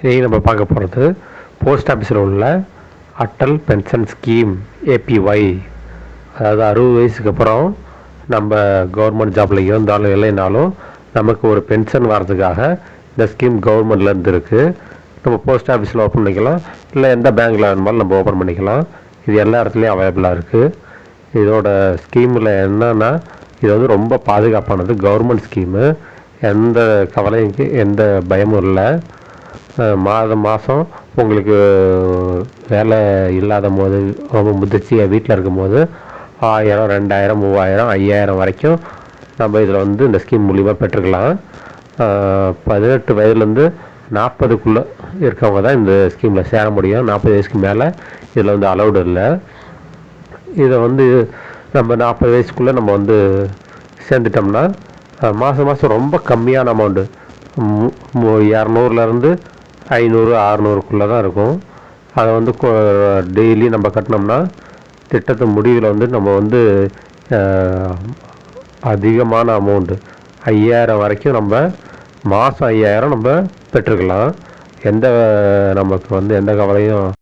இன்றைக்கி நம்ம பார்க்க போகிறது போஸ்ட் ஆஃபீஸில் உள்ள அட்டல் பென்ஷன் ஸ்கீம் ஏபிஒய். அதாவது 60 வயசுக்கு அப்புறம் நம்ம கவர்மெண்ட் ஜாப்பில் இருந்தாலும் இல்லைனாலும் நமக்கு ஒரு பென்ஷன் வர்றதுக்காக இந்த ஸ்கீம் கவர்மெண்ட்லேருந்து இருக்குது. நம்ம போஸ்ட் ஆஃபீஸில் ஓப்பன் பண்ணிக்கலாம், இல்லை எந்த பேங்க்கில் வேணுமாலும் நம்ம ஓப்பன் பண்ணிக்கலாம். இது எல்லா இடத்துலையும் அவைலபிளாக இருக்குது. இதோட ஸ்கீமில் என்னன்னா, இது வந்து ரொம்ப பாதுகாப்பானது, கவர்மெண்ட் ஸ்கீமு. எந்த கவலைக்கு எந்த பயமும் இல்லை. மாதம் உங்களுக்கு வேலை இல்லாத போது, ரொம்ப முதிர்ச்சியாக வீட்டில் இருக்கும்போது 1000, 2000, 3000, 5000 வரைக்கும் நம்ம இதில் வந்து இந்த ஸ்கீம் மூலிமா பெற்றுக்கலாம். 18 வயதுலேருந்து 40க்குள்ளே இருக்கவங்க தான் இந்த ஸ்கீமில் சேர முடியும். 40 வயசுக்கு மேலே இதில் வந்து அலௌடு இல்லை. இதை வந்து நம்ம 40 வயசுக்குள்ளே நம்ம வந்து சேர்ந்துட்டோம்னா மாதம் ரொம்ப கம்மியான அமௌண்ட்டு, 200லேருந்து 500, 600க்குள்ளே தான் இருக்கும். அதை வந்து டெய்லி நம்ம கட்டினோம்னா திட்டத்து முடிவில் வந்து நம்ம வந்து அதிகமான அமௌண்ட்டு 5000 வரைக்கும் நம்ம மாதம் 5000 நம்ம பெற்றுக்கலாம். நமக்கு வந்து எந்த கவலையும்